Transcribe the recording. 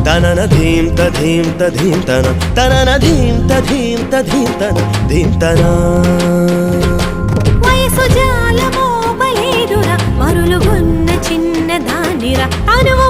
తనన ధీం తధీం తధీం తన తనన ధీం తధీం తధీం తన ధీం తన వయసు జాలమో బలేదురా మరులుగొన్న చిన్న దానిరా అనువు